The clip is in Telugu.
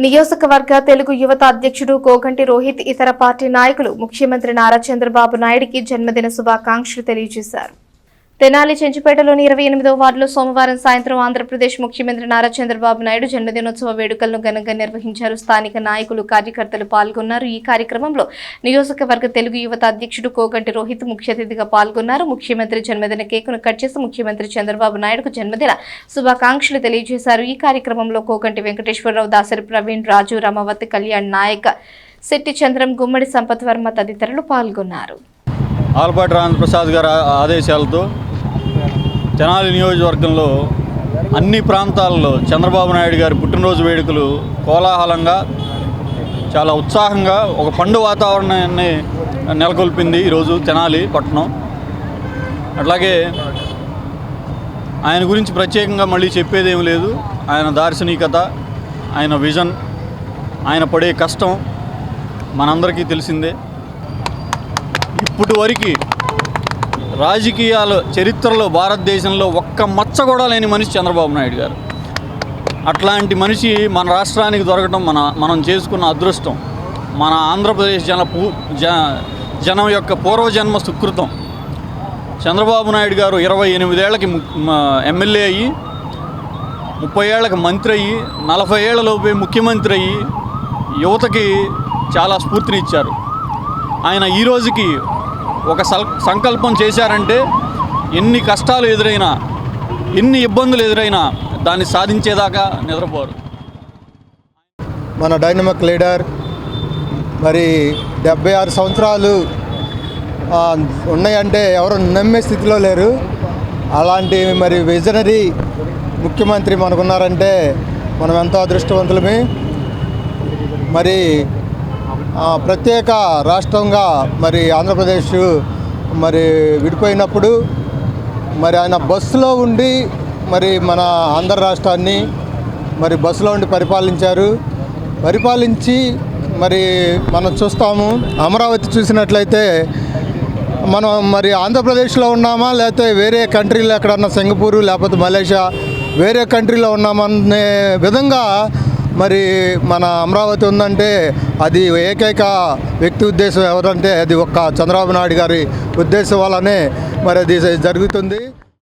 నియోజకవర్గ తెలుగు యువత అధ్యక్షుడు కోగంటి రోహిత్ ఇతర పార్టీ నాయకులు ముఖ్యమంత్రి నారా చంద్రబాబు నాయుడికి జన్మదిన శుభాకాంక్షలు తెలియజేశారు. తెనాలి చెంచుపేటలోని 28వ వార్డులో సోమవారం సాయంత్రం ఆంధ్రప్రదేశ్ ముఖ్యమంత్రి నారా చంద్రబాబు నాయుడు జన్మదినోత్సవ వేడుకలను ఘనంగా నిర్వహించారు. స్థానిక నాయకులు, కార్యకర్తలు పాల్గొన్నారు. ఈ కార్యక్రమంలో నియోజకవర్గ తెలుగు యువత అధ్యక్షుడు కోగంటి రోహిత్ ముఖ్య అతిథిగా పాల్గొన్నారు. ముఖ్యమంత్రి జన్మదిన కేకును కట్ చేసి ముఖ్యమంత్రి చంద్రబాబు నాయుడుకు జన్మదిన శుభాకాంక్షలు తెలియజేశారు. ఈ కార్యక్రమంలో కోగంటి వెంకటేశ్వరరావు, దాసరి ప్రవీణ్, రాజు, రమవతి, కళ్యాణ్ నాయక్, శెట్టి చంద్రం, గుమ్మడి సంపత్ వర్మ తదితరులు పాల్గొన్నారు. ఆలపాటి రామప్రసాద్ గారి ఆదేశాలతో తెనాలి నియోజకవర్గంలో అన్ని ప్రాంతాల్లో చంద్రబాబు నాయుడు గారి పుట్టినరోజు వేడుకలు కోలాహలంగా, చాలా ఉత్సాహంగా ఒక పండుగ వాతావరణాన్ని నెలకొల్పింది ఈరోజు తెనాలి పట్టణం. అట్లాగే ఆయన గురించి ప్రత్యేకంగా మళ్ళీ చెప్పేదేమీ లేదు. ఆయన దార్శనికత, ఆయన విజన్, ఆయన పడే కష్టం మనందరికీ తెలిసిందే. ఇప్పటి వరకు రాజకీయాల చరిత్రలో భారతదేశంలో ఒక్క మచ్చ కూడా లేని మనిషి చంద్రబాబు నాయుడు గారు. అట్లాంటి మనిషి మన రాష్ట్రానికి దొరకడం మనం చేసుకున్న అదృష్టం, మన ఆంధ్రప్రదేశ్ జనం యొక్క పూర్వజన్మ సుకృతం. చంద్రబాబు నాయుడు గారు 28 ఏళ్ళకి ఎమ్మెల్యే అయ్యి, 30 ఏళ్ళకి మంత్రి అయ్యి, 40 ఏళ్లలోపే ముఖ్యమంత్రి అయ్యి యువతకి చాలా స్ఫూర్తినిచ్చారు. ఆయన ఈ రోజుకి ఒక సంకల్పం చేశారంటే ఎన్ని కష్టాలు ఎదురైనా, ఎన్ని ఇబ్బందులు ఎదురైనా దాన్ని సాధించేదాకా నిద్రపోరు. మన డైనమిక్ లీడర్, మరి 76 సంవత్సరాలు ఉన్నాయంటే ఎవరు నమ్మే స్థితిలో లేరు. అలాంటి మరి విజనరీ ముఖ్యమంత్రి మనకున్నారంటే మనం ఎంతో అదృష్టవంతులమే. మరి ప్రత్యేక రాష్ట్రంగా మరి ఆంధ్రప్రదేశ్ మరి విడిపోయినప్పుడు మరి ఆయన బస్సులో ఉండి మరి మన ఆంధ్ర రాష్ట్రాన్ని మరి బస్సులో ఉండి పరిపాలించి మరి మనం చూస్తాము. అమరావతి చూసినట్లయితే మనం మరి ఆంధ్రప్రదేశ్లో ఉన్నామా, లేకపోతే వేరే కంట్రీలో ఎక్కడన్నా సింగపూరు లేకపోతే మలేషియా వేరే కంట్రీలో ఉన్నామనే విధంగా మరి మన అమరావతి ఉందంటే అది ఏకైక వ్యక్తి ఉద్దేశం ఎవరంటే అది ఒక్క చంద్రబాబు నాయుడు గారి ఉద్దేశం వల్లనే మరి అది జరుగుతుంది.